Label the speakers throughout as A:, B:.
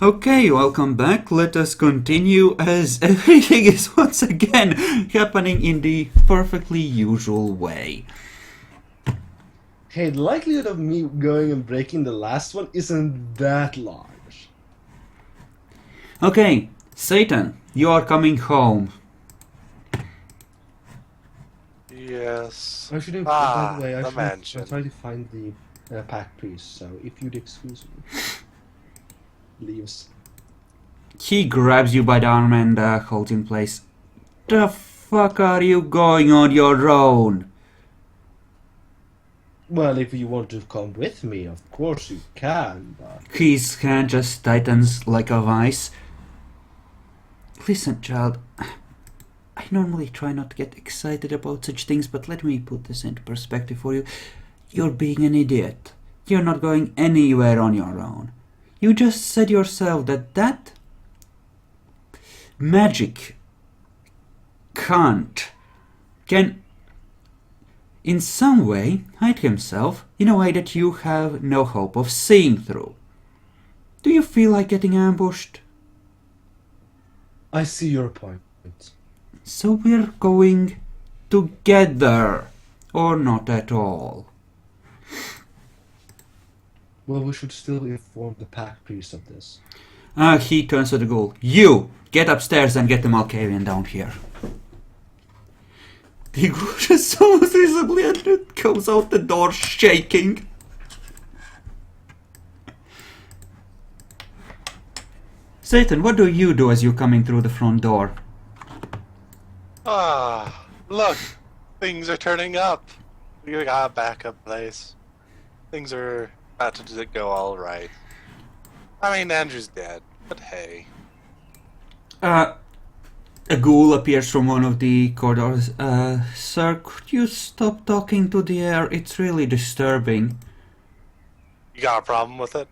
A: Okay, welcome back. Let us continue as everything is once again happening in the perfectly usual way.
B: Hey, the likelihood of me going and breaking the last one isn't that large.
A: Okay, Satan, you are coming home.
C: Yes.
B: I shouldn't, by the
C: Ah,
B: way, I
C: the
B: shouldn't try
C: mansion.
B: to find the pack priest, so if you'd excuse me. Leaves.
A: He grabs you by the arm and holds in place. The fuck are you going on your own?
B: Well, if you want to come with me, of course you can, but...
A: His hand just tightens like a vice. Listen, child, I normally try not to get excited about such things, but let me put this into perspective for you. You're being an idiot. You're not going anywhere on your own. You just said yourself that magic can't, can in some way hide himself in a way that you have no hope of seeing through. Do you feel like getting ambushed?
B: I see your point.
A: So we're going together, or not at all.
B: Well, we should still inform the pack priest of this.
A: He turns to the ghoul. You! Get upstairs and get the Malkavian down here. The ghoul just so visibly and goes out the door shaking. Satan, what do you do as you're coming through the front door?
C: Ah, look, things are turning up. We got a backup place. Things are about to go all right. I mean, Andrew's dead, but hey.
A: A ghoul appears from one of the corridors. Sir, could you stop talking to the air? It's really disturbing.
C: You got a problem with it?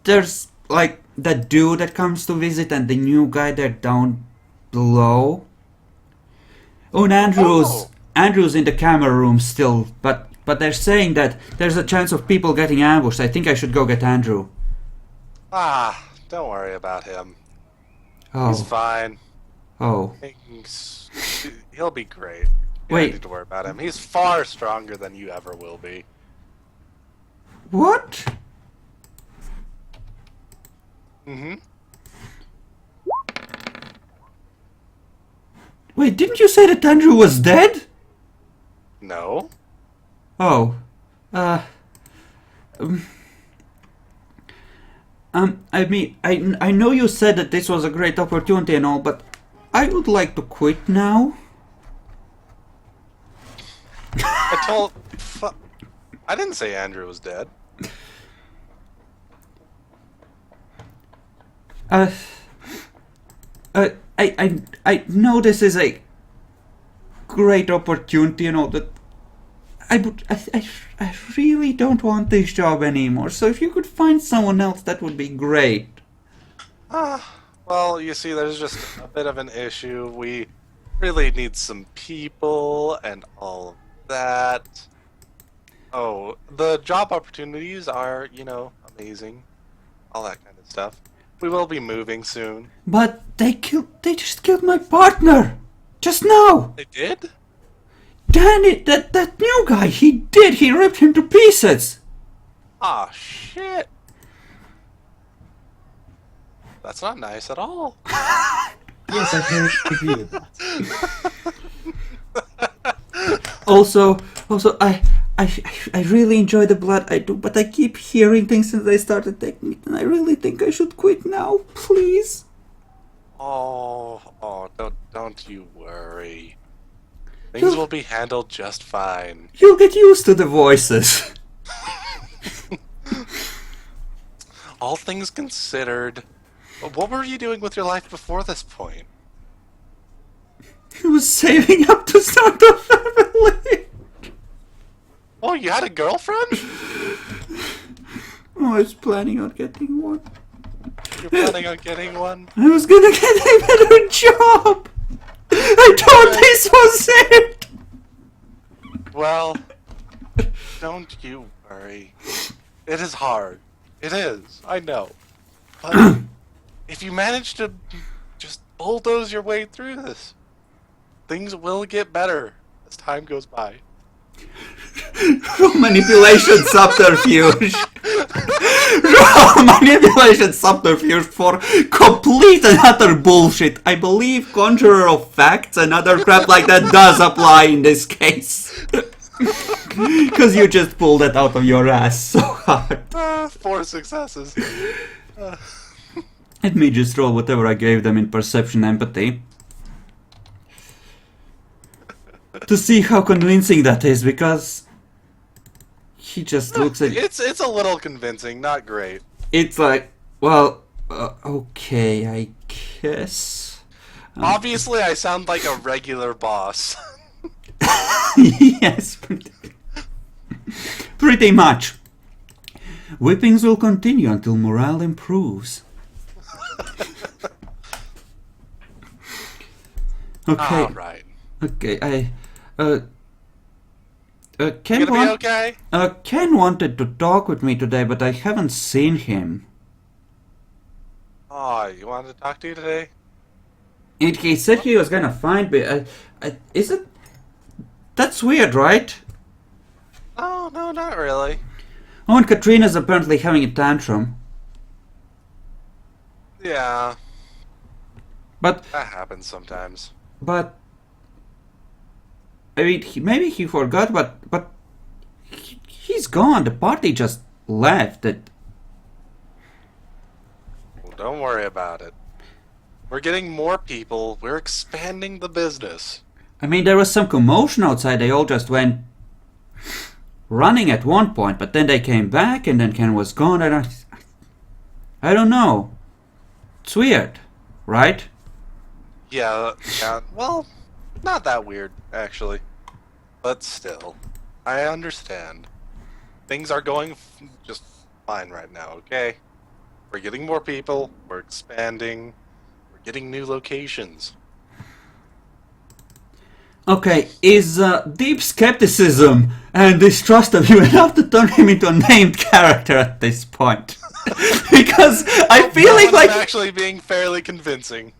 A: There's like that dude that comes to visit and the new guy there down below. Oh, and Andrew's in the camera room still, but they're saying that there's a chance of people getting ambushed. I think I should go get Andrew.
C: Ah, don't worry about him. He's
A: Oh,
C: fine.
A: oh.
C: He'll be great. You
A: Wait.
C: don't need to worry about him. He's far stronger than you ever will be.
A: What?
C: Mm-hmm.
A: Wait, didn't you say that Andrew was dead?
C: No.
A: Oh. Um, I mean, I know you said that this was a great opportunity and all, but I would like to quit now.
C: I didn't say Andrew was dead.
A: Uh, I know this is a great opportunity and all, but I really don't want this job anymore. So if you could find someone else, that would be great.
C: Well, you see, there's just a bit of an issue. We really need some people and all of that. Oh, the job opportunities are, amazing. All that kind of stuff. We will be moving soon.
A: But they just killed my partner! Just now!
C: They did?
A: Danny, that new guy, he ripped him to pieces!
C: Ah, shit. That's not nice at all.
B: Yes, I can agree with that.
A: Also, I really enjoy the blood, I do, but I keep hearing things since I started taking it, and I really think I should quit now, please.
C: Oh, don't you worry. Things will be handled just fine.
A: You'll get used to the voices.
C: All things considered, what were you doing with your life before this point?
A: He was saving up to start a family.
C: Oh, you had a girlfriend?
A: Oh, I was planning on getting one.
C: You're planning on getting one?
A: I was gonna get a better job. I thought this was it.
C: Well, Don't you worry. It is hard. It is. I know. But if you manage to just bulldoze your way through this, things will get better as time goes by.
A: Manipulation subterfuge. Manipulation subterfuge for complete and utter bullshit. I believe Conjurer of Facts and other crap like that does apply in this case. Because you just pulled that out of your ass so hard.
C: 4 successes.
A: Let me just roll whatever I gave them in perception empathy. To see how convincing that is, because he just looks at
C: It's a little convincing, not great.
A: it's like, well, okay, I guess.
C: Obviously, I sound like a regular boss.
A: Yes, pretty much. Whippings will continue until morale improves. Okay,
C: Alright.
A: okay, Ken,
C: Gonna be okay?
A: Ken wanted to talk with me today, but I haven't seen him.
C: Oh, you wanted to talk to you today?
A: And he said he was gonna find me. Is it? That's weird, right?
C: Oh, no, not really.
A: Oh, and Katrina's apparently having a tantrum.
C: Yeah,
A: But
C: that happens sometimes.
A: I mean, maybe he forgot, but he's gone. The party just left.
C: Well, don't worry about it. We're getting more people. We're expanding the business.
A: I mean, there was some commotion outside. They all just went running at one point, but then they came back, and then Ken was gone. I don't know. It's weird, right?
C: Yeah, well, not that weird, actually. But still, I understand. Things are going just fine right now, okay? We're getting more people, we're expanding, we're getting new locations.
A: Okay, is deep skepticism and distrust of you enough to turn him into a named character at this point? Because I'm feeling like
C: I'm actually being fairly convincing.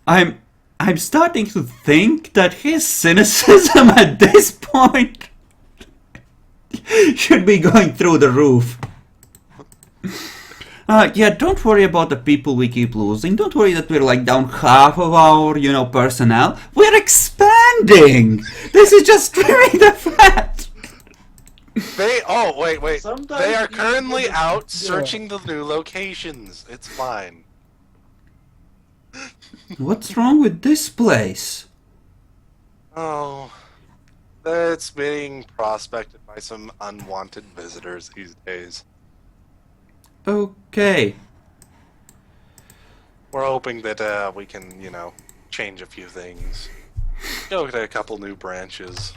A: I'm starting to think that his cynicism at this point should be going through the roof. Yeah, don't worry about the people we keep losing. Don't worry that we're like down half of our, personnel. We're expanding! This is just trimming the fat!
C: Wait.
B: Sometimes
C: They are
B: you
C: currently
B: gotta-
C: out
B: yeah.
C: searching the new locations. It's fine.
A: What's wrong with this place?
C: Oh, it's being prospected by some unwanted visitors these days.
A: Okay.
C: We're hoping that we can, change a few things. Go to a couple new branches.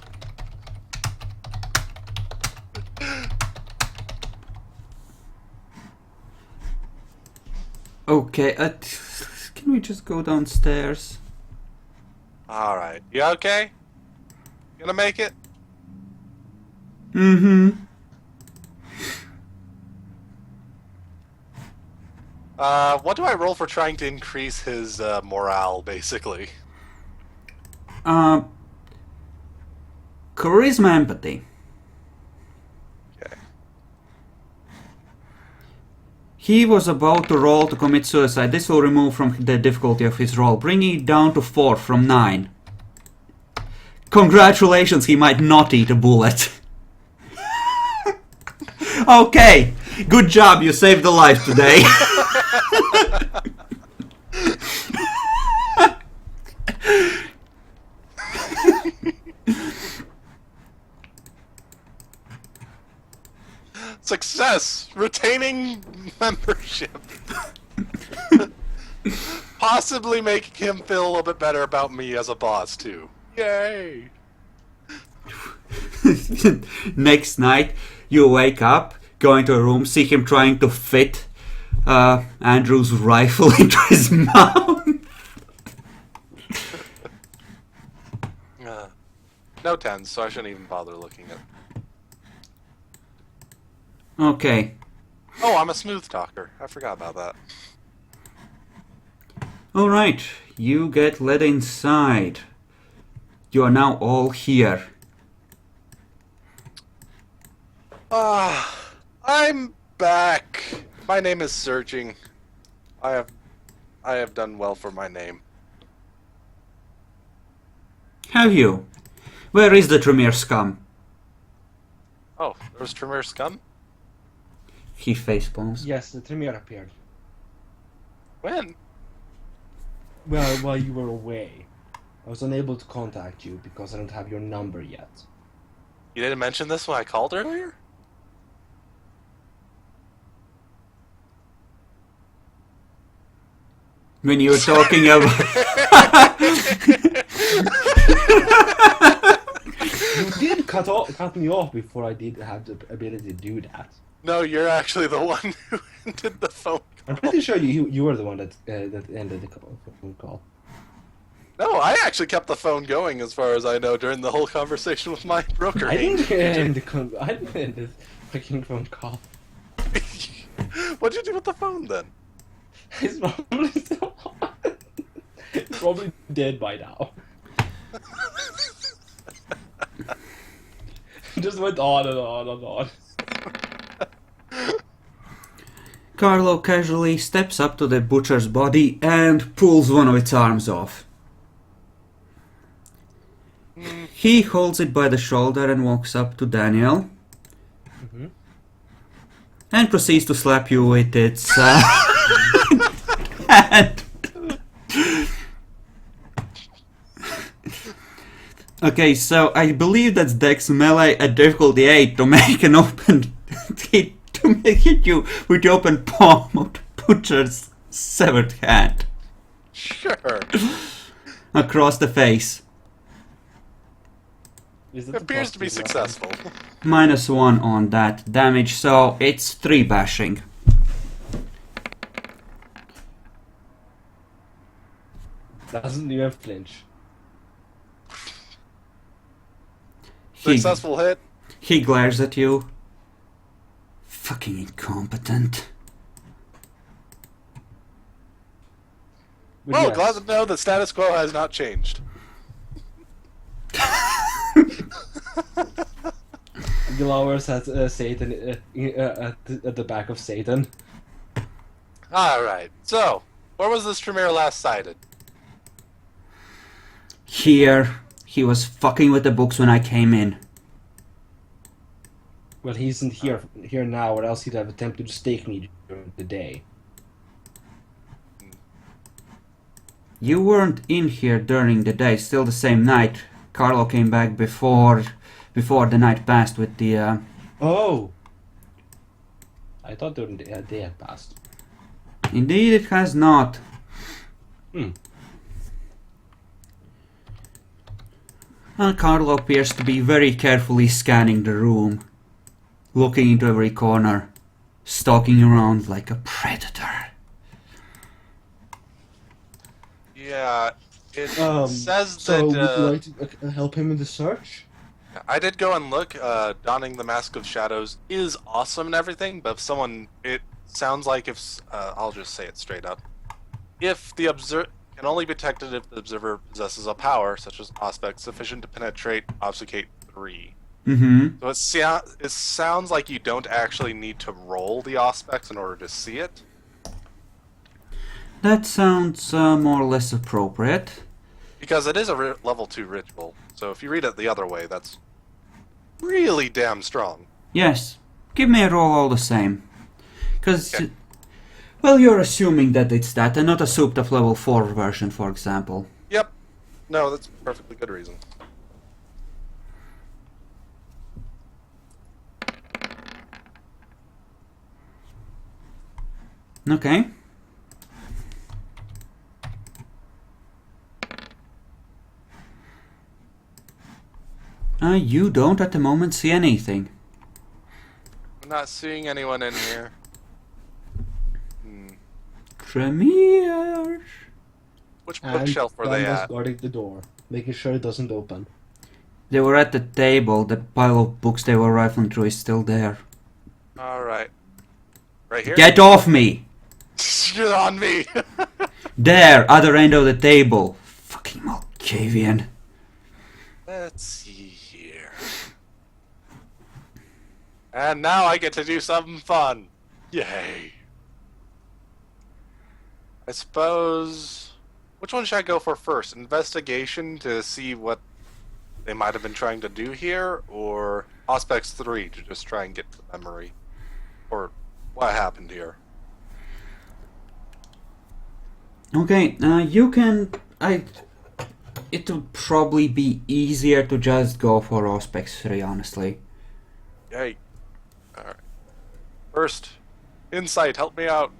A: Okay, can we just go downstairs?
C: Alright, you okay? Gonna make it?
A: Mm-hmm.
C: What do I roll for trying to increase his morale, basically?
A: Charisma empathy.
C: Okay.
A: He was about to roll to commit suicide. This will remove from the difficulty of his roll, bringing it down to 4 from 9. Congratulations, he might not eat a bullet. Okay, good job, you saved a life today.
C: Success! Retaining membership. Possibly making him feel a little bit better about me as a boss, too. Yay!
A: Next night, you wake up, go into a room, see him trying to fit Andrew's rifle into his mouth.
C: No 10s, so I shouldn't even bother looking at.
A: Okay.
C: Oh, I'm a smooth talker. I forgot about that.
A: Alright, you get led inside. You are now all here.
C: I'm back. My name is Searching. I have done well for my name.
A: Have you? Where is the Tremere scum?
C: Oh, there was Tremere Scum?
A: He facepalms.
B: Yes, the Tremere appeared.
C: When?
B: Well, while you were away. I was unable to contact you because I don't have your number yet.
C: You didn't mention this when I called earlier?
A: When you were talking about...
B: You did cut me off before I did have the ability to do that.
C: No, you're actually the one who ended the phone
B: I'm
C: call.
B: pretty sure you were the one that ended the phone call.
C: No, I actually kept the phone going as far as I know during the whole conversation with my broker.
B: I didn't end the fucking phone call.
C: What'd you do with the phone then?
B: It's probably still on. It's probably dead by now. Just went on and on and on.
A: Carlo casually steps up to the butcher's body and pulls one of its arms off. He holds it by the shoulder and walks up to Daniel.
B: Mm-hmm.
A: And proceeds to slap you with its hand. Okay, so I believe that's Dex melee at difficulty 8 to make an open to hit you with the open palm of the butcher's severed hand
C: Sure.
A: across the face.
B: Is
C: It appears to be successful.
A: -1 on that damage, so it's 3 bashing.
B: Doesn't even flinch.
C: Successful hit.
A: He glares at you. Fucking incompetent.
B: But
C: Well,
B: yes,
C: glad to know the status quo has not changed.
B: glowers at Satan at the back of Satan.
C: Alright, so, where was this Tremere last sighted?
A: Here, he was fucking with the books when I came in.
B: Well, he isn't here now, or else he'd have attempted to stake me during the day.
A: You weren't in here during the day, still the same night. Carlo came back before the night passed with the...
B: Oh! I thought the day had passed.
A: Indeed it has not.
B: Hmm.
A: And Carlo appears to be very carefully scanning the room, looking into every corner, stalking around like a predator.
C: Yeah, it says
B: So,
C: that...
B: would you like to help him in the search?
C: I did go and look. Donning the Mask of Shadows is awesome and everything, but if someone... It sounds like if... I'll just say it straight up. If the observer... Can only be detected if the observer possesses a power, such as Aspect, sufficient to penetrate Obfuscate 3.
A: Mm-hmm.
C: So it sounds like you don't actually need to roll the Aspects in order to see it.
A: That sounds more or less appropriate.
C: Because it is a level 2 ritual. So if you read it the other way, that's really damn strong.
A: Yes, give me a roll all the same. Because,
C: Okay.
A: well, you're assuming that it's that, and not a souped up level 4 version, for example.
C: Yep. No, that's a perfectly good reason.
A: Okay. You don't at the moment see anything.
C: I'm not seeing anyone in here.
A: Tremere.
C: Which bookshelf were they
B: Gandalf's
C: at?
B: guarding the door, making sure it doesn't open.
A: They were at the table. The pile of books they were rifling through is still there.
C: Alright. Right here?
A: Get off me!
C: Get on me!
A: There, other end of the table. Fucking Malkavian.
C: Let's see here. And now I get to do something fun. Yay. I suppose... Which one should I go for first? Investigation to see what they might have been trying to do here? Or Aspects 3 to just try and get the memory? Or what happened here?
A: Okay, you can... It would probably be easier to just go for Aspects 3, honestly.
C: Yay. Alright. First, Insight, help me out.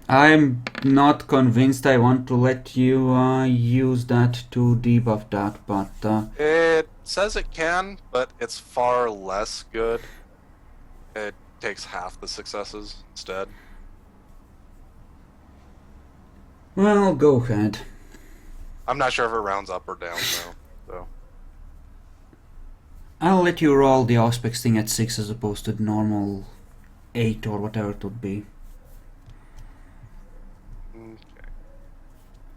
A: I'm not convinced I want to let you use that to debuff that, but...
C: It says it can, but it's far less good. It takes half the successes instead.
A: Well, go ahead.
C: I'm not sure if it rounds up or down though. So
A: I'll let you roll the Aspects thing at 6 as opposed to the normal 8 or whatever it would be.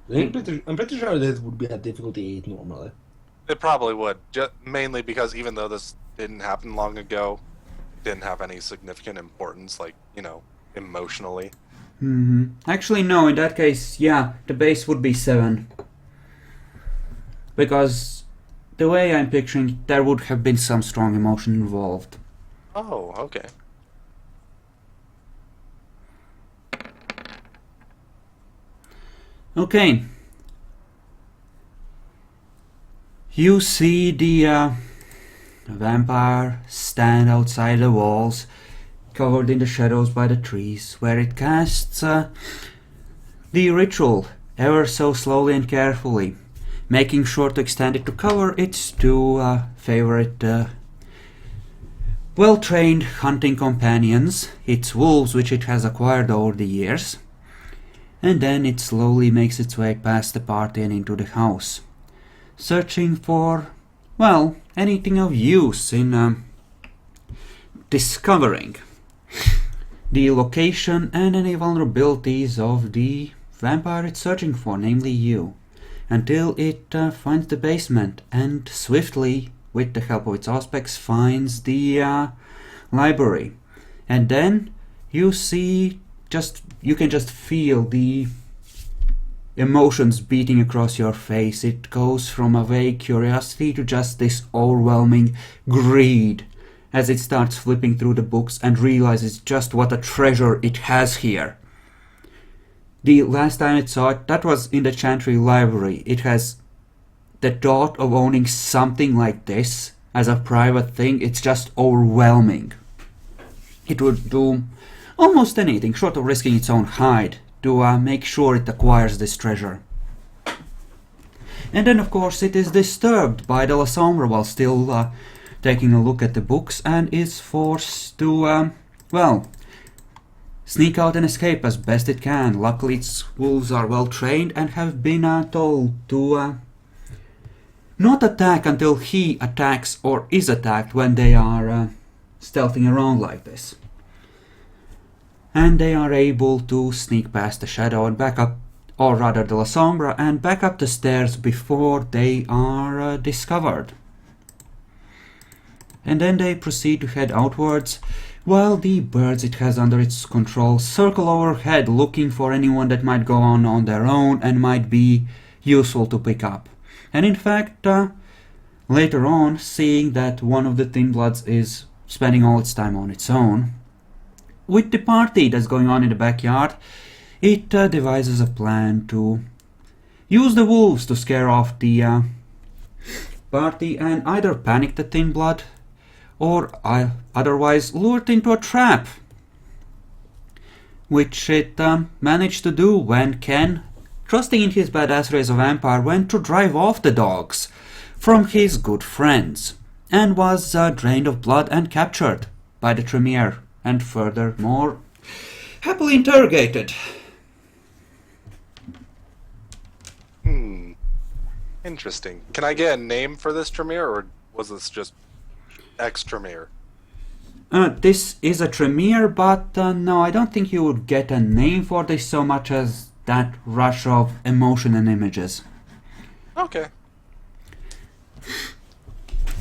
C: okay.
B: I'm pretty sure this would be a difficulty 8 normally.
C: It probably would, mainly because even though this didn't happen long ago, it didn't have any significant importance, like, you know, emotionally.
A: Actually, no, in that case, yeah, the base would be 7. Because the way I'm picturing it, there would have been some strong emotion involved.
C: Oh, okay.
A: Okay. You see the vampire stand outside the walls, covered in the shadows by the trees, where it casts the ritual ever so slowly and carefully, making sure to extend it to cover its two favorite well-trained hunting companions, its wolves which it has acquired over the years, and then it slowly makes its way past the party and into the house, searching for, well, anything of use in discovering the location and any vulnerabilities of the vampire it's searching for, namely you, until it finds the basement and swiftly, with the help of its aspects, finds the library. And then you see, you can just feel the emotions beating across your face. It goes from a vague curiosity to just this overwhelming greed as it starts flipping through the books and realizes just what a treasure it has here. The last time it saw it, that was in the Chantry Library. It has the thought of owning something like this as a private thing. It's just overwhelming. It would do almost anything short of risking its own hide to make sure it acquires this treasure. And then of course it is disturbed by the La Sombre while still taking a look at the books and is forced to, well, sneak out and escape as best it can. Luckily its wolves are well trained and have been told to not attack until he attacks or is attacked when they are stealthing around like this. And they are able to sneak past the shadow and back up, or rather the La Sombra, and back up the stairs before they are discovered. And then they proceed to head outwards, while the birds it has under its control circle overhead looking for anyone that might go on their own and might be useful to pick up. And in fact, later on, seeing that one of the Thin Bloods is spending all its time on its own, with the party that's going on in the backyard, it devises a plan to use the wolves to scare off the party and either panic the Thin Blood or otherwise lure it into a trap, which it managed to do when Ken, trusting in his badassery as a vampire, went to drive off the dogs from his good friends and was drained of blood and captured by the Tremere and furthermore happily interrogated.
C: Interesting. Can I get a name for this Tremere, or was this just ex-Tremere?
A: This is a Tremere, but no, I don't think you would get a name for this so much as that rush of emotion and images.
C: Okay.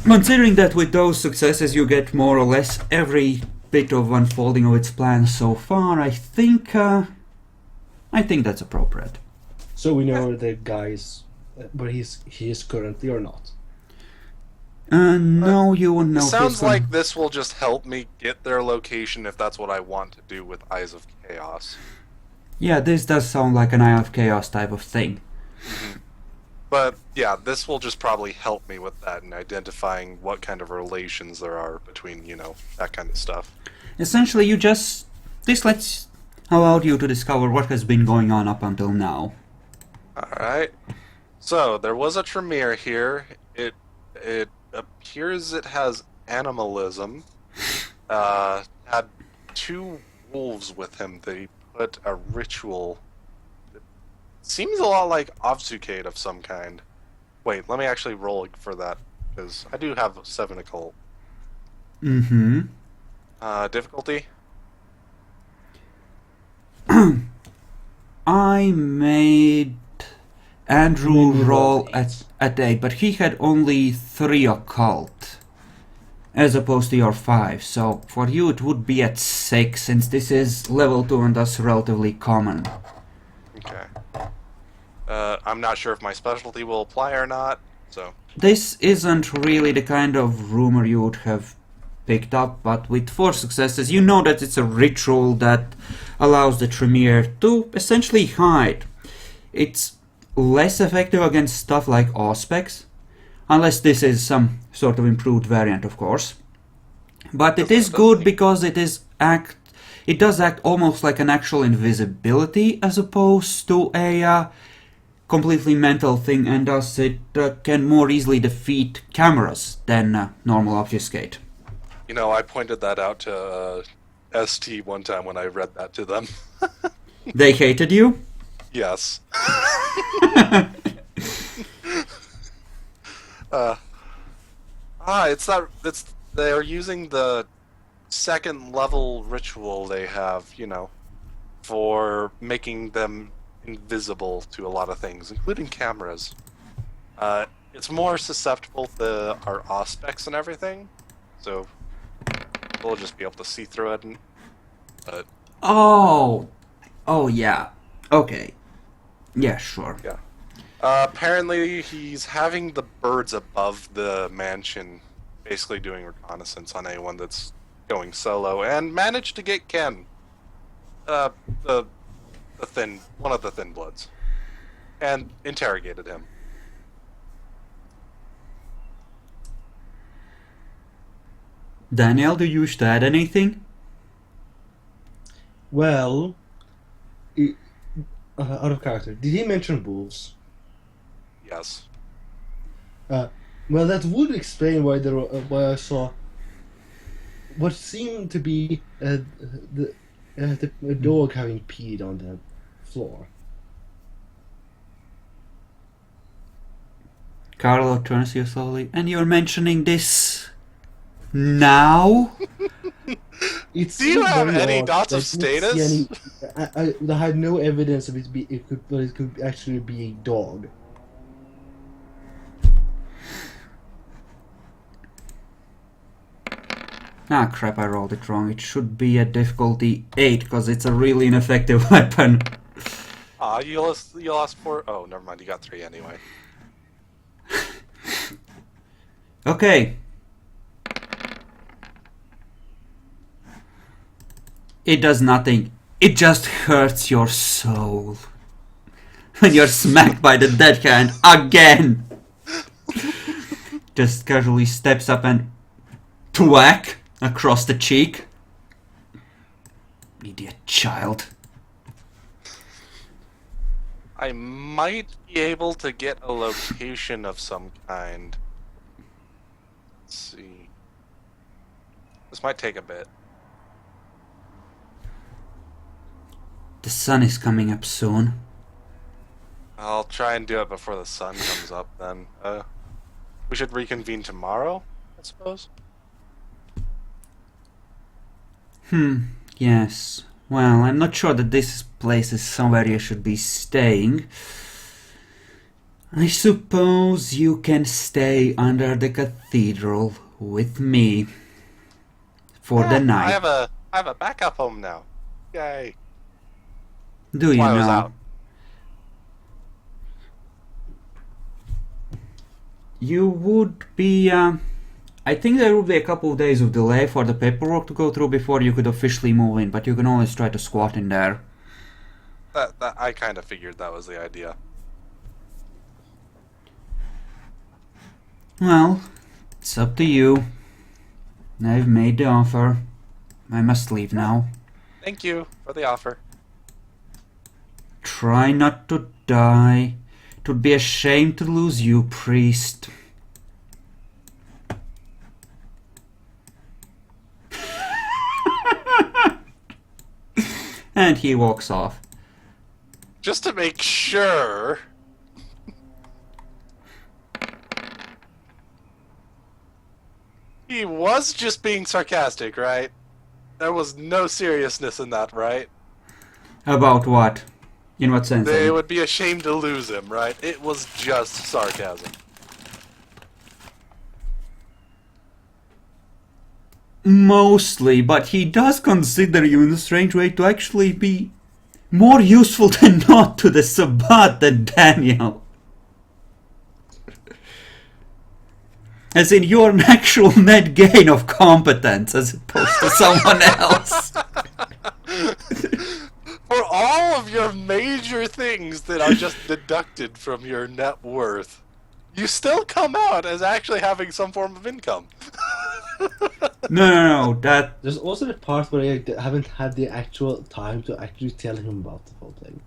A: Considering that with those successes you get more or less every bit of unfolding of its plan so far, I think that's appropriate.
B: So we know the guys where he is currently or not.
A: No, you wouldn't know.
C: It
A: if
C: sounds
A: he's gonna-
C: like this will just help me get their location if that's what I want to do with Eyes of Chaos.
A: Yeah, this does sound like an Eye of Chaos type of thing.
C: But yeah, this will just probably help me with that and identifying what kind of relations there are between, that kind of stuff.
A: Essentially, this allowed you to discover what has been going on up until now.
C: Alright. So, there was a Tremere here. It appears it has animalism. Had 2 wolves with him. They put a ritual. It seems a lot like Obfuscate of some kind. Wait, let me actually roll for that, because I do have 7 occult.
A: Mm-hmm.
C: Difficulty?
A: I made Andrew
B: Maybe
A: roll
B: roll
A: at 8, but he had only 3 occult, as opposed to your 5. So for you it would be at 6, since this is level 2 and thus relatively common.
C: Okay. I'm not sure if my specialty will apply or not, so...
A: This isn't really the kind of rumor you would have picked up, but with 4 successes you know that it's a ritual that allows the Tremere to essentially hide. It's less effective against stuff like Auspex, unless this is some sort of improved variant, of course. But it is good because it does act almost like an actual invisibility as opposed to a completely mental thing, and thus it can more easily defeat cameras than normal obfuscate.
C: I pointed that out to ST one time when I read that to them.
A: They hated you?
C: Yes. They're using the 2nd level ritual they have, for making them invisible to a lot of things, including cameras. It's more susceptible to our Auspex and everything, so we'll just be able to see through it. But
A: Oh yeah. Okay. Yeah, sure.
C: yeah. Apparently, he's having the birds above the mansion, basically doing reconnaissance on anyone that's going solo, and managed to get Ken, one of the Thin Bloods, and interrogated him.
A: Daniel, do you wish to add anything?
B: Well, out of character, did he mention wolves?
C: Yes.
B: Well, that would explain why I saw what seemed to be a dog having peed on the floor.
A: Carlo turns to you slowly, and you're mentioning this now?
C: Do you have any dots of status?
B: I had no evidence of it could actually be a dog.
A: Ah crap, I rolled it wrong. It should be a difficulty 8, because it's a really ineffective weapon.
C: You lost 4? Oh, never mind, you got 3 anyway.
A: Okay. It does nothing. It just hurts your soul. When you're smacked by the dead hand again. Just casually steps up and thwack across the cheek. Idiot child.
C: I might be able to get a location of some kind. Let's see. This might take a bit.
A: The sun is coming up soon.
C: I'll try and do it before the sun comes up then. we should reconvene tomorrow, I suppose.
A: Yes. Well, I'm not sure that this place is somewhere you should be staying. I suppose you can stay under the cathedral with me for the night.
C: I have a backup home now. Yay.
A: Do you
C: Why I was
A: know?
C: out.
A: You would be, I think there would be a couple of days of delay for the paperwork to go through before you could officially move in, but you can always try to squat in there.
C: That I kind of figured that was the idea.
A: Well, it's up to you. I've made the offer. I must leave now.
C: Thank you for the offer.
A: Try not to die. It would be a shame to lose you, priest. And he walks off.
C: Just to make sure. He was just being sarcastic, right? There was no seriousness in that, right?
A: About what? In what sense?
C: They would be ashamed to lose him, right? It was just sarcasm.
A: Mostly, but he does consider you in a strange way to actually be more useful than not to the Sabbat than Daniel. As in, you're an actual net gain of competence as opposed to someone else.
C: For all of your major things that are just deducted from your net worth, you still come out as actually having some form of income.
A: No, that...
B: There's also the part where I haven't had the actual time to actually tell him about the whole thing.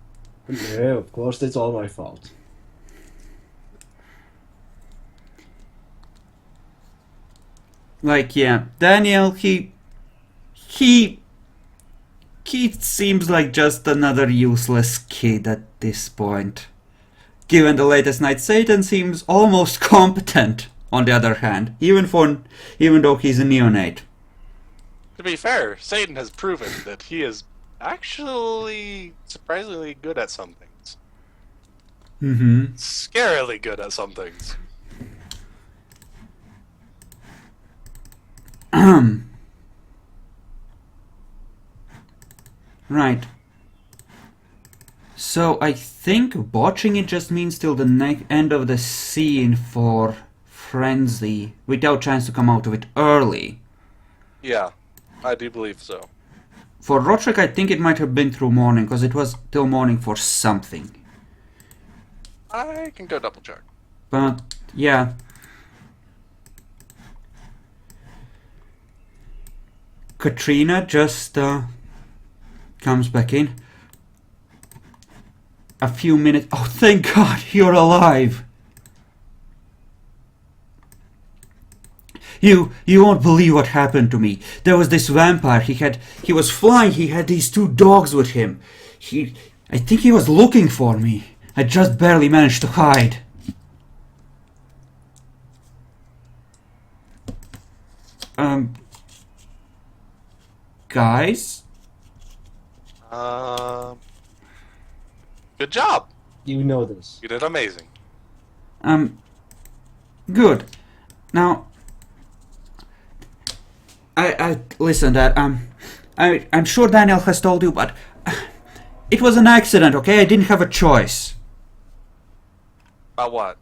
B: No, of course, it's all my fault.
A: Like, yeah, Daniel, he seems like just another useless kid at this point. Given the latest night, Satan seems almost competent, on the other hand, even though he's a neonate.
C: To be fair, Satan has proven that he is actually surprisingly good at some things.
A: Mm-hmm.
C: Scarily good at some things.
A: Right. So I think botching it just means till the end of the scene for Frenzy, without chance to come out of it early.
C: Yeah, I do believe so.
A: For Roderick, I think it might have been through morning, because it was till morning for something.
C: I can go double check.
A: But, yeah. Katrina just comes back in. A few minutes. Oh, thank God, you're alive. You won't believe what happened to me. There was this vampire. He was flying. He had these two dogs with him. I think he was looking for me. I just barely managed to hide. Guys?
C: Good job.
B: You know this.
C: You did amazing.
A: Good. Now, I listen. I'm sure Daniel has told you, but it was an accident. Okay, I didn't have a choice.
C: About what?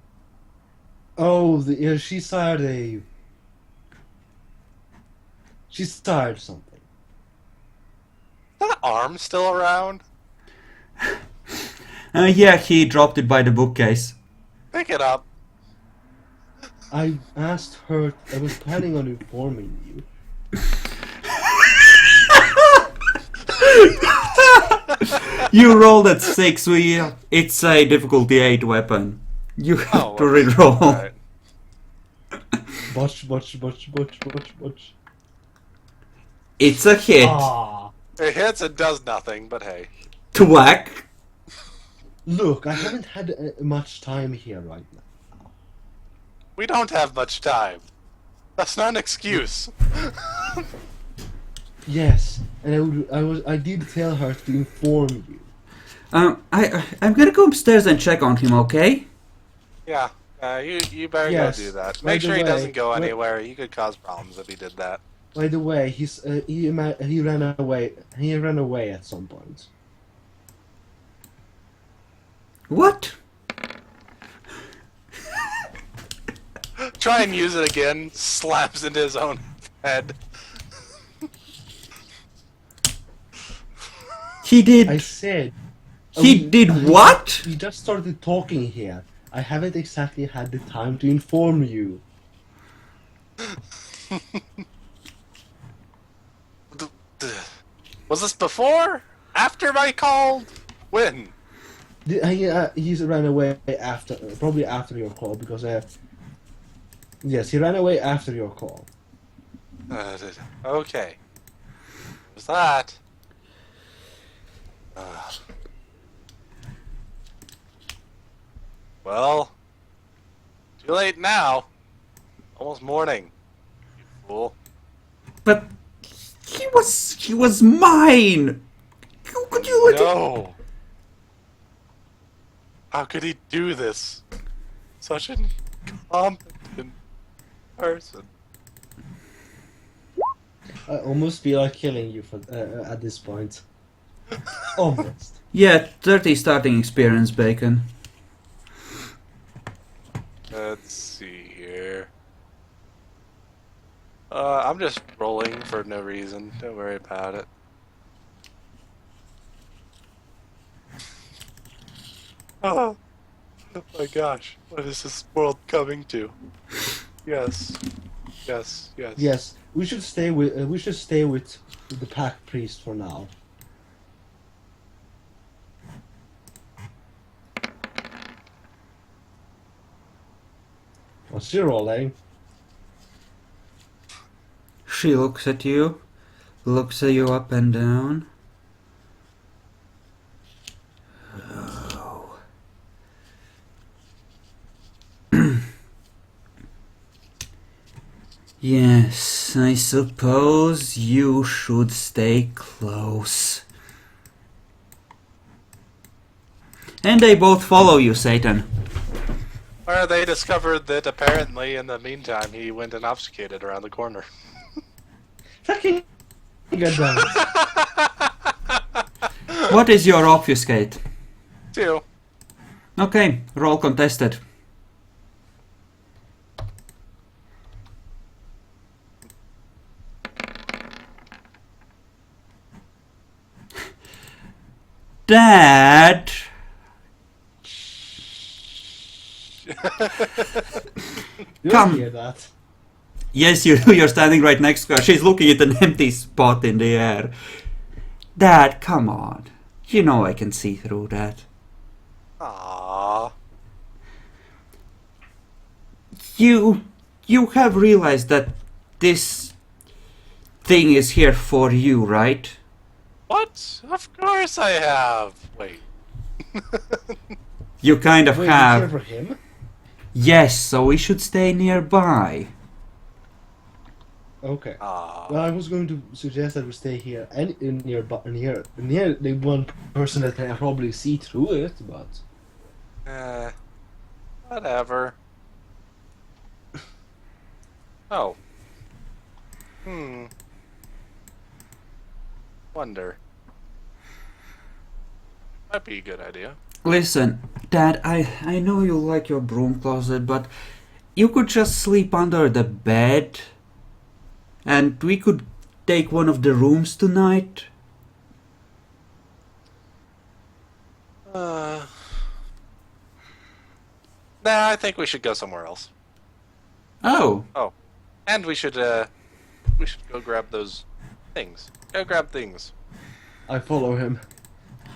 B: Oh, she's tired. She's tired of something.
C: Is that arm still around?
A: Yeah, he dropped it by the bookcase.
C: Pick it up.
B: I asked her. I was planning on informing you.
A: You rolled at 6. It's a difficulty 8 weapon. You have to reroll.
C: Right.
B: Botch.
A: It's a hit.
B: Ah.
C: It hits and does nothing, but hey.
A: Twack.
B: Look, I haven't had much time here right now.
C: We don't have much time. That's not an excuse.
B: Yes, and I did tell her to inform you.
A: I'm gonna go upstairs and check on him, okay?
C: Yeah, you better
B: Yes,
C: go do that.
B: by
C: Make
B: the
C: sure he
B: way,
C: doesn't go
B: what-
C: anywhere. He could cause problems if he did that.
B: By the way, he ran away. He ran away at some point.
A: What?
C: Try and use it again. Slaps into his own head.
A: He did.
B: I said.
A: He did what?
B: We just started talking here. I haven't exactly had the time to inform you.
C: Was this before? After I called? When?
B: He's ran away after, probably after your call, because yes, he ran away after your call.
C: Okay. What's that? Well, too late now. Almost morning. You fool.
A: But he was mine. Could you let him?
C: No. How could he do this? Such an incompetent person.
B: I almost feel like killing you for at this point. Almost.
A: Yeah, 30 starting experience, Bacon.
C: Let's see here. I'm just rolling for no reason. Don't worry about it. Oh my gosh. What is this world coming to? Yes. Yes. Yes.
B: Yes, we should stay with the pack priest for now. What's your rolling?
A: She looks at you up and down. Oh. Yes, I suppose you should stay close. And they both follow you, Satan.
C: Or they discovered that apparently in the meantime he went and obfuscated around the corner.
B: Fucking get down.
A: What is your obfuscate?
C: 2.
A: Okay, roll contested. Dad!
B: You
A: Come.
B: don't hear that.
A: Yes, you do. You're standing right next to her. She's looking at an empty spot in the air. Dad, come on. You know I can see through that.
C: Aww.
A: You have realized that this thing is here for you, right?
C: What? Of course I have. Wait.
A: You kind of
B: Wait, you care
A: have.
B: for him?
A: Yes, so we should stay nearby.
B: Okay.
C: Aww.
B: Well, I was going to suggest that we stay here and near the one person that can probably see through it, but
C: Whatever. Oh. Wonder. Might be a good idea.
A: Listen, Dad, I know you like your broom closet, but you could just sleep under the bed. And we could take one of the rooms tonight.
C: Nah, I think we should go somewhere else.
A: Oh,
C: And we should go grab those things. Go grab things.
B: I follow him.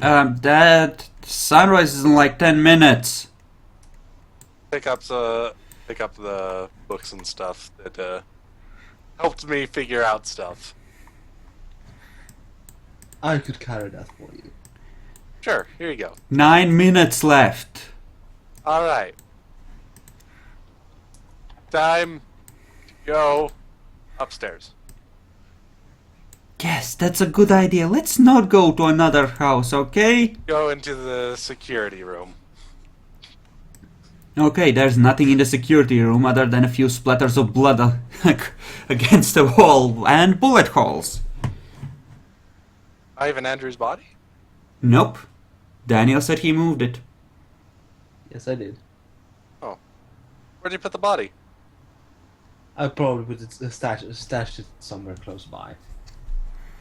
A: Dad, sunrise is in like 10 minutes.
C: Pick up the books and stuff that helped me figure out stuff.
B: I could carry that for you.
C: Sure, here you go.
A: 9 minutes left.
C: Alright. time to go upstairs.
A: Yes, that's a good idea. Let's not go to another house, okay?
C: Go into the security room.
A: Okay, there's nothing in the security room other than a few splatters of blood against the wall and bullet holes.
C: Ivan Andrews' body?
A: Nope. Daniel said he moved it.
B: Yes, I did.
C: Oh. Where'd you put the body?
B: I probably put it stashed it somewhere close by.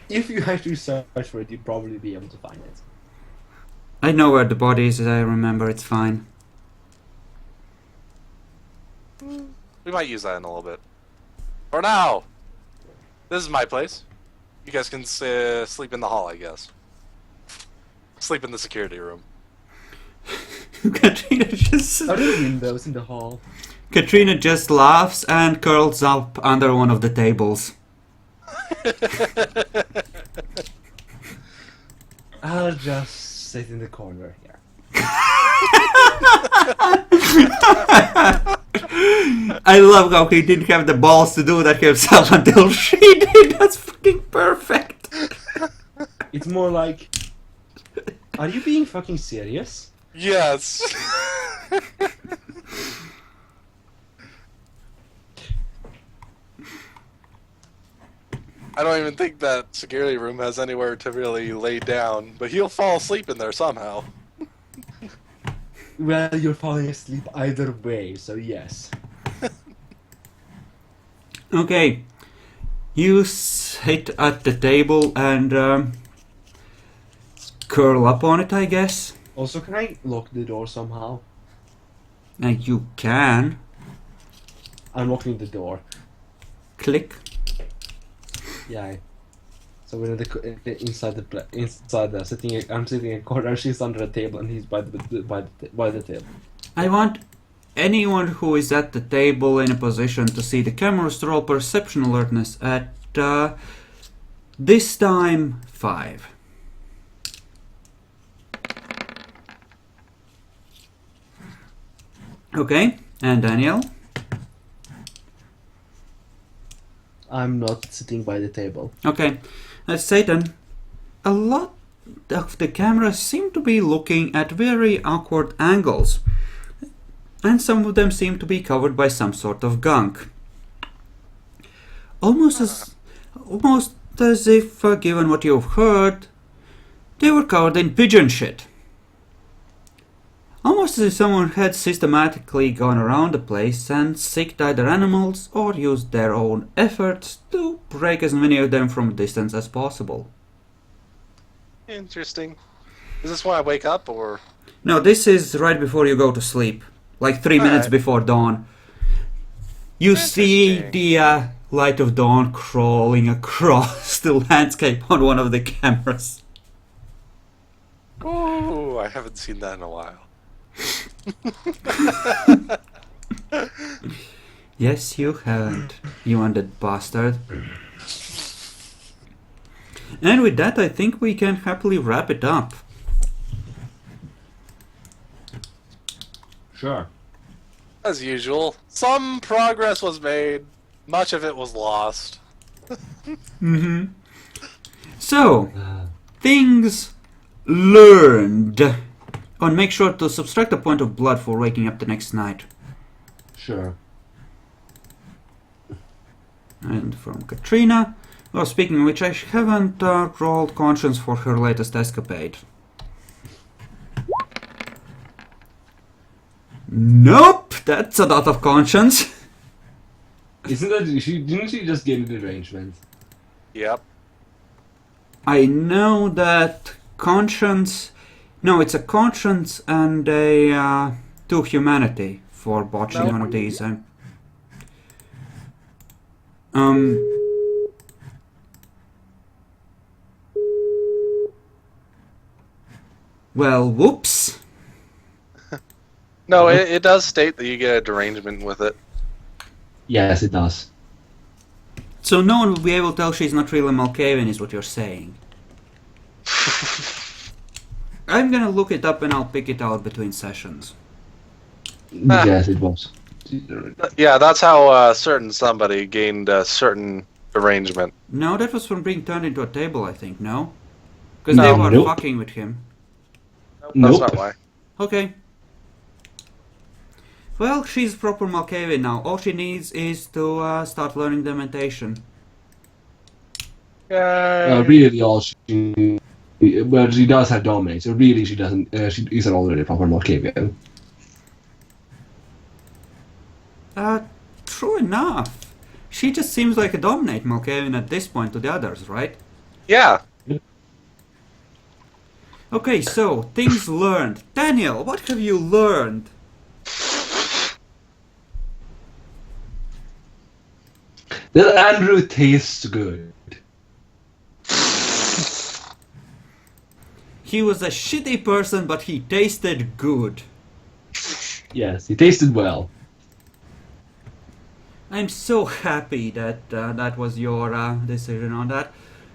B: If you actually search for it, you'd probably be able to find it.
A: I know where the body is, I remember, it's fine.
C: We might use that in a little bit. For now, this is my place. You guys can sleep in the hall, I guess. Sleep in the security room.
A: Katrina just...
B: Are there windows in the hall?
A: Katrina just laughs and curls up under one of the tables.
B: I'll just sit in the corner here.
A: I love how he didn't have the balls to do that himself until she did. That's fucking perfect.
B: It's more like... Are you being fucking serious?
C: Yes. I don't even think that security room has anywhere to really lay down, but he'll fall asleep in there somehow.
B: Well, you're falling asleep either way, so yes.
A: Okay. You sit at the table and curl up on it, I guess.
B: Also, can I lock the door somehow?
A: And you can.
B: I'm locking the door.
A: Click.
B: Yeah. So we're in inside the sitting. I'm sitting in a corner. She's under a table, and he's by the table.
A: I want anyone who is at the table in a position to see the camera's roll perception alertness at this time 5. Okay, and Daniel?
B: I'm not sitting by the table.
A: Okay, let's say then, a lot of the cameras seem to be looking at very awkward angles, and some of them seem to be covered by some sort of gunk. Almost as if, given what you've heard, they were covered in pigeon shit. Almost as if someone had systematically gone around the place and sicked either animals or used their own efforts to break as many of them from a distance as possible.
C: Interesting. Is this when I wake up, or...?
A: No, this is right before you go to sleep. Like 3 minutes
C: Alright.
A: before dawn. You see
C: Interesting.
A: the light of dawn crawling across the landscape on one of the cameras.
C: Ooh, I haven't seen that in a while.
A: Yes, you haven't, you undead bastard. And with that, I think we can happily wrap it up.
B: Sure.
C: As usual, some progress was made. Much of it was lost.
A: So, things learned. Oh, and make sure to subtract a point of blood for waking up the next night.
B: Sure.
A: And from Katrina. Well, speaking of which, I haven't rolled conscience for her latest escapade. Nope, that's a dot of conscience.
B: Isn't that didn't she just get an arrangement?
C: Yep.
A: I know that conscience... No, it's a conscience and a to humanity for botching
C: No.
A: one of these. Well, whoops.
C: No, it does state that you get a derangement with it.
B: Yes, it does.
A: So no one will be able to tell she's not really Malkavian, is what you're saying. I'm gonna look it up and I'll pick it out between sessions.
B: Yes, it was.
C: Yeah, that's how a certain somebody gained a certain arrangement.
A: No, that was from being turned into a table, I think, no? Because they
C: No.
A: were
B: Nope.
A: fucking with him.
C: Nope,
B: Nope.
C: that's not why.
A: Okay. Well, she's proper Malkavian now. All she needs is to start learning Dementation.
C: Yay.
B: Really, all she. Well, she does have dominate, so really she doesn't. She isn't already a proper Malkavian.
A: True enough. She just seems like a dominate Malkavian at this point to the others, right?
C: Yeah.
A: Okay, so, things learned. Daniel, what have you learned?
B: That Andrew tastes good.
A: He was a shitty person, but he tasted good.
B: Yes, he tasted well.
A: I'm so happy that that was your decision on that.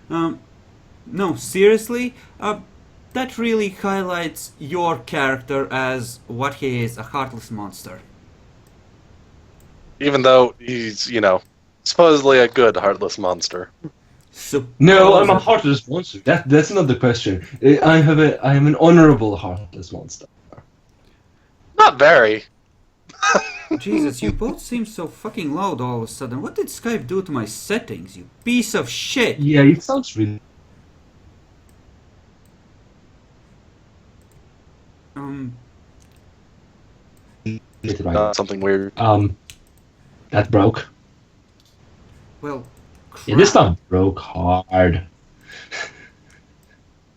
A: No, seriously, that really highlights your character as what he is, a heartless monster.
C: Even though he's, supposedly a good heartless monster.
B: No, I'm a
A: Supposedly.
B: heartless monster. That's not the question. I am an honorable heartless monster.
C: Not very.
A: Jesus, you both seem so fucking loud all of a sudden. What did Skype do to my settings, you piece of shit?
B: Yeah, it sounds really. Right.
C: Something weird.
B: That broke.
A: Well, crap.
B: Yeah, this time broke hard.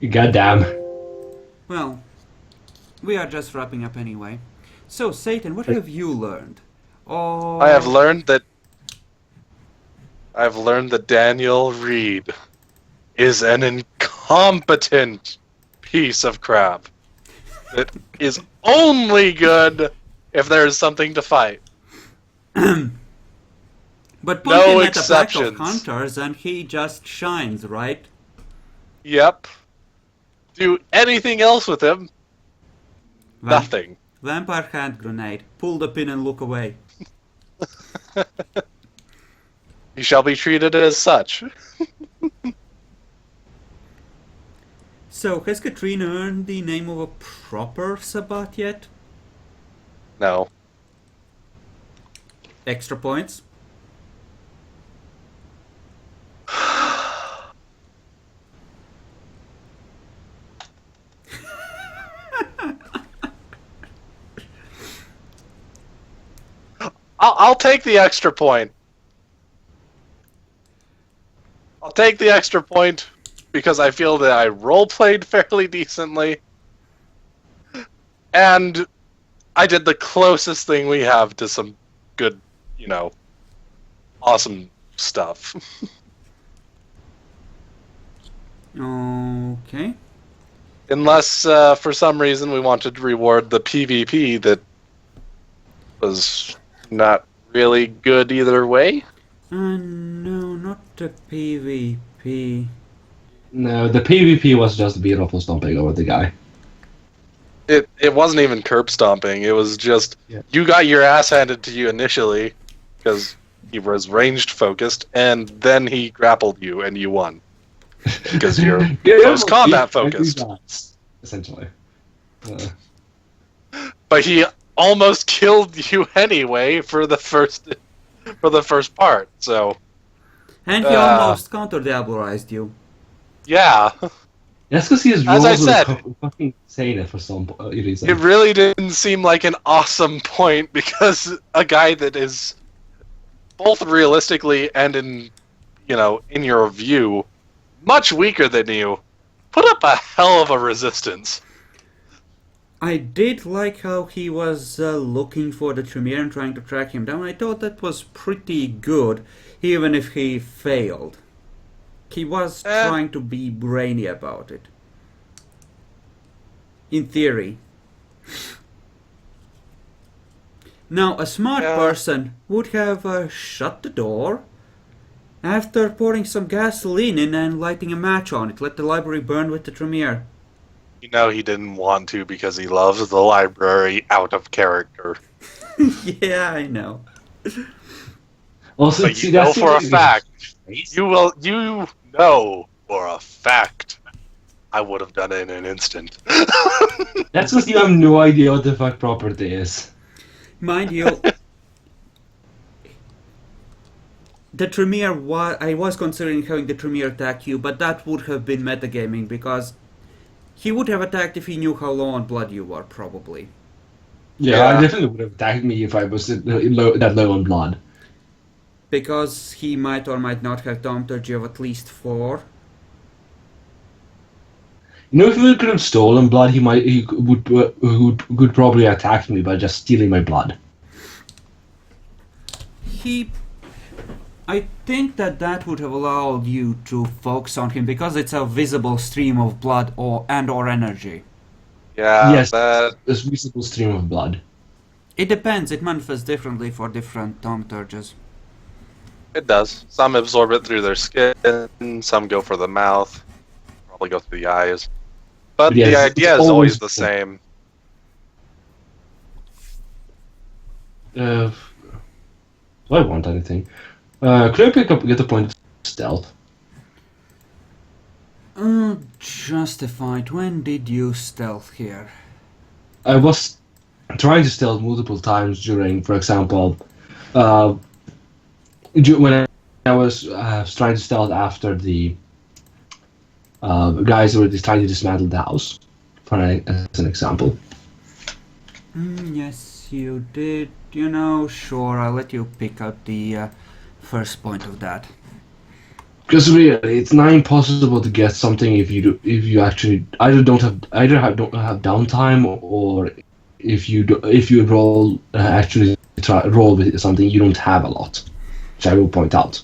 B: Goddamn.
A: Well, we are just wrapping up anyway. So, Satan, what have you learned? Oh,
C: I've learned that Daniel Reed is an incompetent piece of crap. That is only good if there's something to fight.
A: But put
C: No
A: him at the pack of
C: exceptions.
A: hunters and he just shines, right?
C: Yep. Do anything else with him? Nothing.
A: Vampire hand grenade. Pull the pin and look away.
C: He shall be treated as such.
A: So, has Katrina earned the name of a proper Sabbat yet?
C: No.
A: Extra points?
C: I'll take the extra point. I'll take the extra point because I feel that I role-played fairly decently. And I did the closest thing we have to some good, awesome stuff.
A: Okay.
C: Unless, for some reason, we wanted to reward the PvP that was not really good either way.
A: No, not the PvP.
B: No, the PvP was just beautiful stomping over the guy.
C: It wasn't even curb stomping. It was just you got your ass handed to you initially because he was ranged focused, and then he grappled you and you won because you're close combat focused.
B: Essentially.
C: But he almost killed you anyway for the first part. So
A: And he almost counter-diablerized you.
C: yeah,
B: That's because his
C: As I
B: rolls
C: said,
B: were fucking insane for some reason.
C: it really didn't seem like an awesome point because a guy that is both realistically and in your view much weaker than you put up a hell of a resistance.
A: I did like how he was looking for the Tremere and trying to track him down. I thought that was pretty good, even if he failed. He was trying to be brainy about it. In theory. Now, a smart person would have shut the door after pouring some gasoline in and lighting a match on it. Let the library burn with the Tremere.
C: He didn't want to because he loves the library out of character.
A: Yeah, I know.
B: Also,
C: But
B: see,
C: you know
B: that's
C: for a fact,
B: face.
C: you know for a fact, I would have done it in an instant.
B: That's because you have no idea what the fuck property is.
A: Mind you, the Tremere I was considering having the Tremere attack you, but that would have been metagaming because he would have attacked if he knew how low on blood you were, probably.
B: Yeah, I
C: Yeah.
B: definitely would have attacked me if I was that low on blood.
A: Because he might or might not have thaumaturgy of at least 4.
B: You know, if he could have stolen blood, he would probably attack me by just stealing my blood.
A: He. I think that would have allowed you to focus on him because it's a visible stream of blood or energy.
C: Yeah,
B: Yes,
C: that
B: a visible stream of blood.
A: It depends, it manifests differently for different thaumaturges.
C: it does. Some absorb it through their skin, some go for the mouth, probably go through the eyes.
B: But
C: But the
B: yes, it's
C: idea is always
B: always
C: the same.
B: Do I want anything? Could I get a point of stealth?
A: Justified. When did you stealth here?
B: I was trying to stealth multiple times during, for example, uh, when I was trying to stealth after the guys who were just trying to dismantle the house, as an example.
A: Yes, you did. You know, sure, I'll let you pick out the first point of that.
B: Because really, it's not impossible to get something if you actually don't have downtime, or if you roll roll with something you don't have a lot, which I will point out.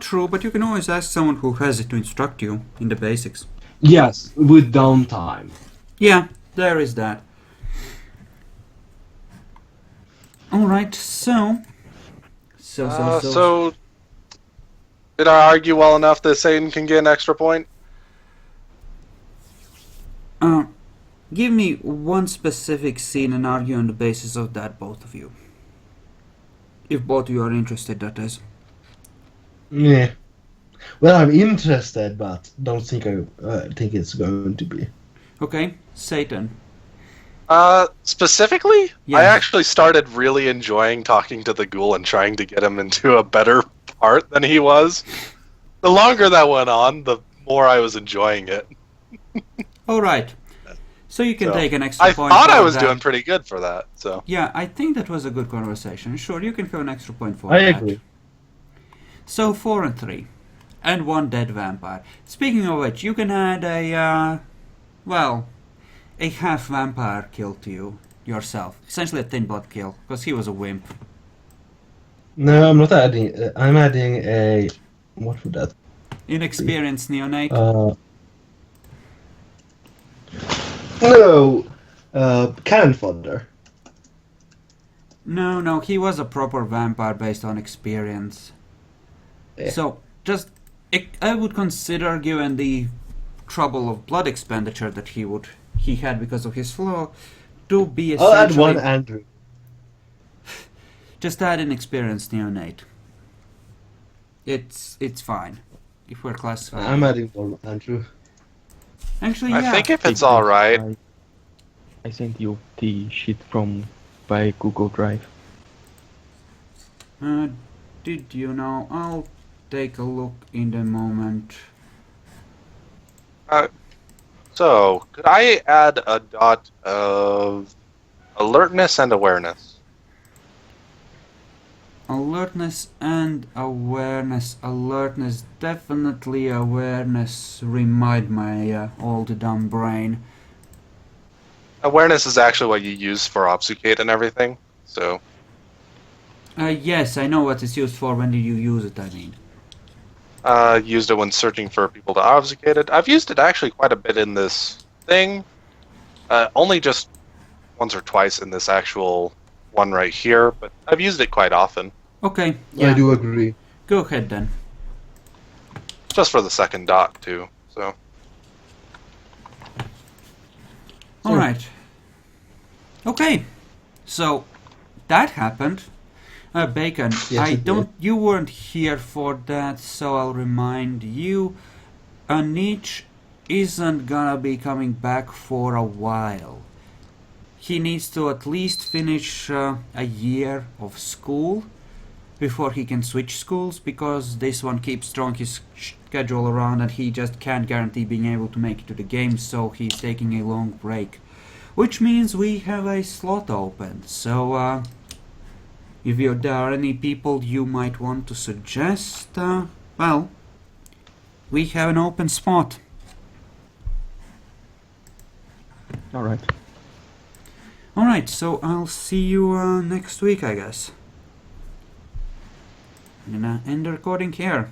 A: True, but you can always ask someone who has it to instruct you in the basics.
B: Yes, with downtime.
A: Yeah, there is that. Alright, so,
C: So, did I argue well enough that Satan can get an extra point?
A: give me one specific scene and argue on the basis of that, both of you. If both of you are interested, that is.
D: Yeah. Well, I'm interested, but don't think I think it's going to be.
A: Okay, Satan.
C: Specifically,
A: Yeah.
C: I actually started really enjoying talking to the ghoul and trying to get him into a better part than he was. The longer that went on, the more I was enjoying it.
A: Alright. So you can
C: So,
A: take an extra
C: I
A: point.
C: thought I
A: for
C: was
A: that.
C: doing pretty good for that. So
A: Yeah, I think that was a good conversation. Sure, you can have an extra point for
D: I
A: that.
D: agree.
A: So 4 and 3. And 1 dead vampire. Speaking of which, you can add a half vampire kill to you yourself. Essentially a thin blood kill, because he was a wimp.
D: No, I'm not adding. I'm adding a. What would that?
A: Inexperienced neonate.
D: No, cannon fodder.
A: No, he was a proper vampire based on experience.
D: Yeah.
A: So, I would consider, given the trouble of blood expenditure that he had because of his flaw, to be
D: I'll add
A: essentially
D: one Andrew.
A: just add an experienced neonate. It's fine if we're classifying.
D: I'm adding one Andrew.
A: Actually,
C: I
A: yeah.
C: think if it's all right,
E: I sent you the sheet by Google Drive.
A: Did you know? I'll take a look in a moment.
C: so could I add a dot of alertness and awareness?
A: Alertness and awareness. Alertness, definitely awareness. Remind my old dumb brain.
C: Awareness is actually what you use for obfuscate and everything. So
A: Yes, I know what it's used for. When did you use it? I mean.
C: used it when searching for people to obfuscate it. I've used it actually quite a bit in this thing. Only just once or twice in this actual one right here, but I've used it quite often.
A: Okay. Yeah.
D: I do agree.
A: Go ahead then.
C: Just for the second dot too. So
A: All right. Okay. So, that happened. Bacon,
D: Yes,
A: I
D: it
A: don't. You weren't here for that, so I'll remind you. Nietzsche isn't gonna be coming back for a while. He needs to at least finish a year of school before he can switch schools, because this one keeps throwing his schedule around and he just can't guarantee being able to make it to the games, so he's taking a long break. Which means we have a slot open, so if there are any people you might want to suggest, well, we have an open spot.
E: Alright.
A: Alright, so I'll see you next week, I guess. I'm gonna end the recording here.